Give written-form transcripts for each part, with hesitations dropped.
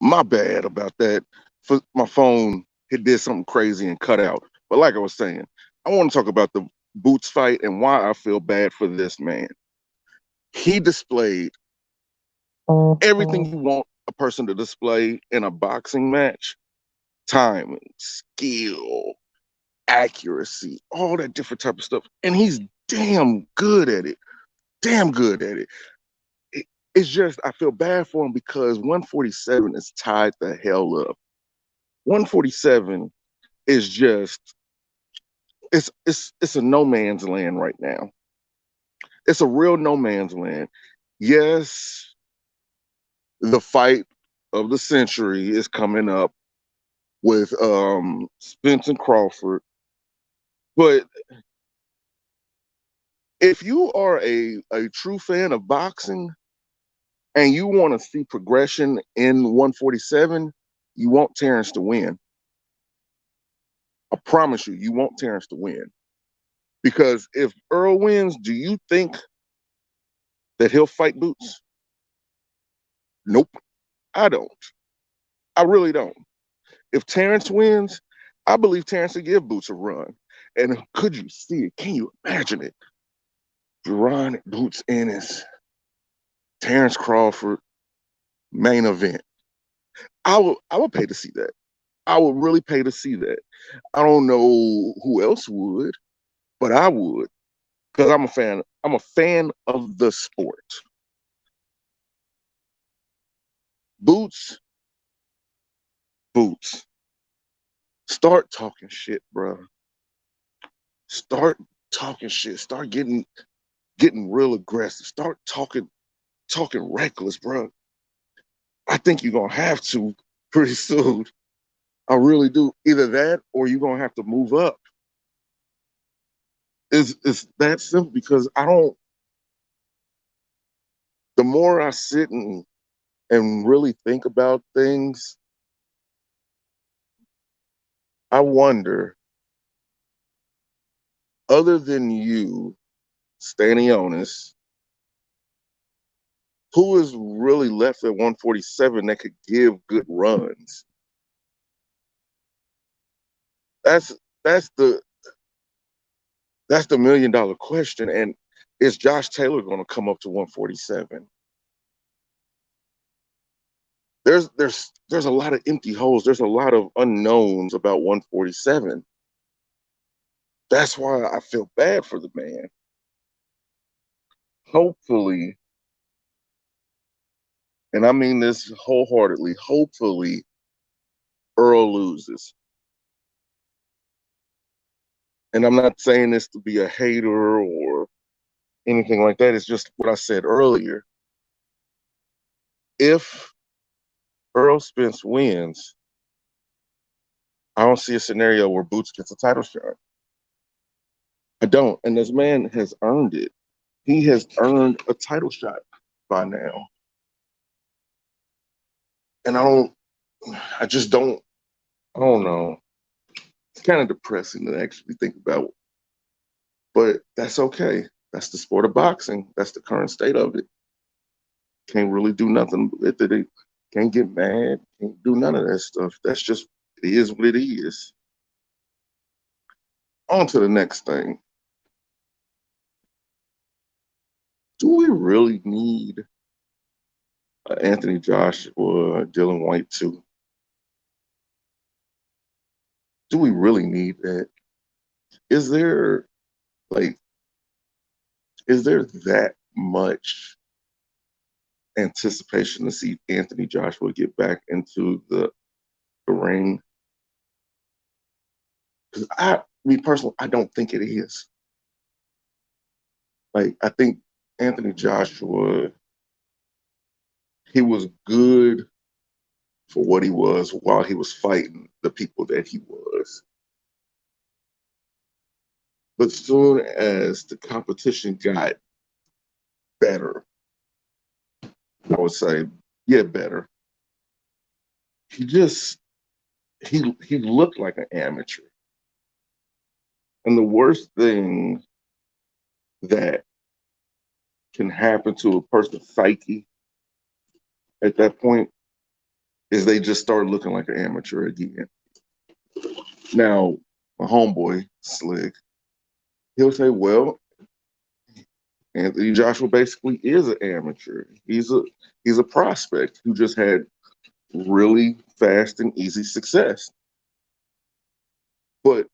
My bad about that. For my phone, it did something crazy and cut out. But like I was saying, I want to talk about the Boots fight and why I feel bad for this man. He displayed everything you want a person to display in a boxing match: timing, skill, accuracy, all that different type of stuff. And he's damn good at it. Damn good at it. it it's just I feel bad for him because 147 is tied the hell up. 147 is just it's a no man's land right now. It's a real no man's land. Yes, the fight of the century is coming up with Spence and Crawford. But if you are a true fan of boxing and you want to see progression in 147, you want Terrence to win. I promise you, you want Terrence to win. Because if Earl wins, do you think that he'll fight Boots? Nope, I don't. I really don't. If Terrence wins, I believe Terrence will give Boots a run. And could you see it? Can you imagine it? Jerron Boots Ennis, Terrence Crawford, main event. I would pay to see that. I would really pay to see that. I don't know who else would, but I would because I'm a fan. I'm a fan of the sport. Boots, Boots. Start talking shit, bro. Start talking shit. Start getting real aggressive. Start talking reckless, bro. I think you're gonna have to pretty soon. I really do. Either that or you're gonna have to move up. It's that simple because I don't the more I sit and really think about things, I wonder, other than you, Stanionis, who is really left at 147 that could give good runs? That's that's the that's the $1 million question. And is Josh Taylor going to come up to 147? There's a lot of empty holes. There's a lot of unknowns about 147. That's why I feel bad for the man. Hopefully, and I mean this wholeheartedly, hopefully Earl loses. And I'm not saying this to be a hater or anything like that. It's just what I said earlier. If Earl Spence wins, I don't see a scenario where Boots gets a title shot. I don't. And this man has earned it. He has earned a title shot by now. And I just I don't know. It's kind of depressing to actually think about, but that's okay. That's the sport of boxing. That's the current state of it. Can't really do nothing with it. Can't get mad. Can't do none of that stuff. That's just, it is what it is. On to the next thing. Do we really need Anthony Joshua, Dylan White too? Do we really need that? Is there like is there that much anticipation to see Anthony Joshua get back into the ring? Because me personally, I don't think it is. Like I think Anthony Joshua, he was good for what he was while he was fighting the people that he was. But soon as the competition got better, I would say, yeah, better. He just he looked like an amateur. And the worst thing that can happen to a person's psyche at that point is they just start looking like an amateur again. Now, my homeboy, Slick, he'll say, well, Anthony Joshua basically is an amateur. He's a prospect who just had really fast and easy success. But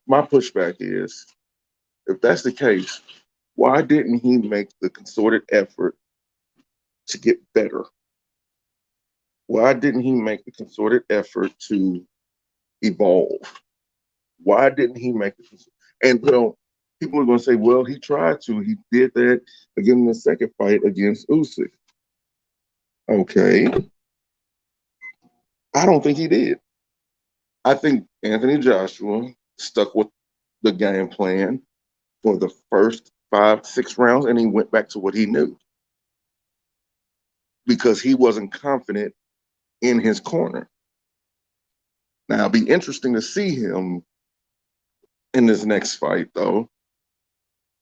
my pushback is, if that's the case, why didn't he make the concerted effort to get better? Why didn't he make the concerted effort to evolve? Why didn't he make it? And people are going to say, well, he tried to. He did that again in the second fight against Usyk. Okay, I don't think he did. I think Anthony Joshua stuck with the game plan for the first 5, 6 rounds, and he went back to what he knew because he wasn't confident in his corner. Now, it'll be interesting to see him in this next fight, though,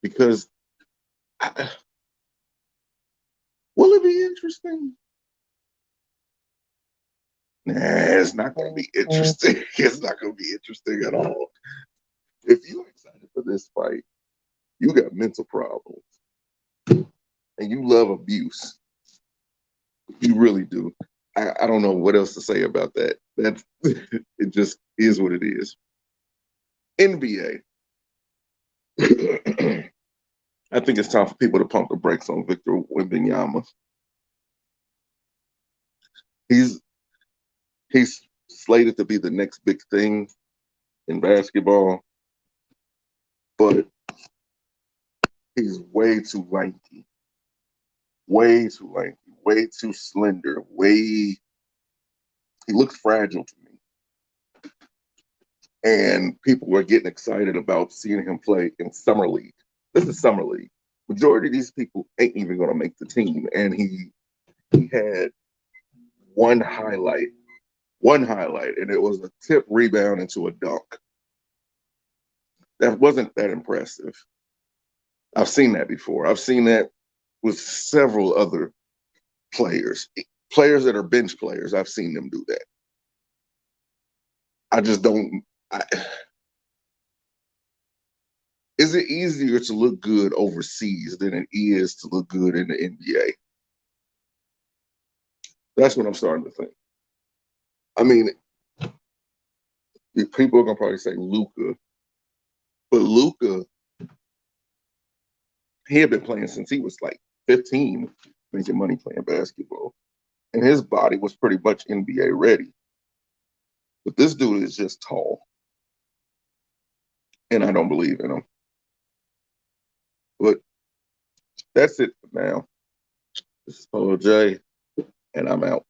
because will it be interesting? Nah, it's not going to be interesting. It's not going to be interesting at all. If you're excited for this fight, you got mental problems and you love abuse. You really do. I don't know what else to say about that. That's it. Just is what it is. NBA. I think it's time for people to pump the brakes on Victor Wembanyama. He's he's slated to be the next big thing in basketball, but he's way too lanky, way too slender, he looks fragile to me. And people were getting excited about seeing him play in Summer League. This is Summer League. Majority of these people ain't even going to make the team. And he had one highlight, and it was a tip rebound into a dunk. That wasn't that impressive. I've seen that before. I've seen that with several other players that are bench players. I've seen them do that. I just don't. Is it easier to look good overseas than it is to look good in the NBA? That's what I'm starting to think. I mean, people are gonna probably say Luka, but Luka, he had been playing since he was like 15, making money playing basketball, and his body was pretty much NBA ready. But this dude is just tall, and I don't believe in him. But that's it for now. This is Polo J, and I'm out.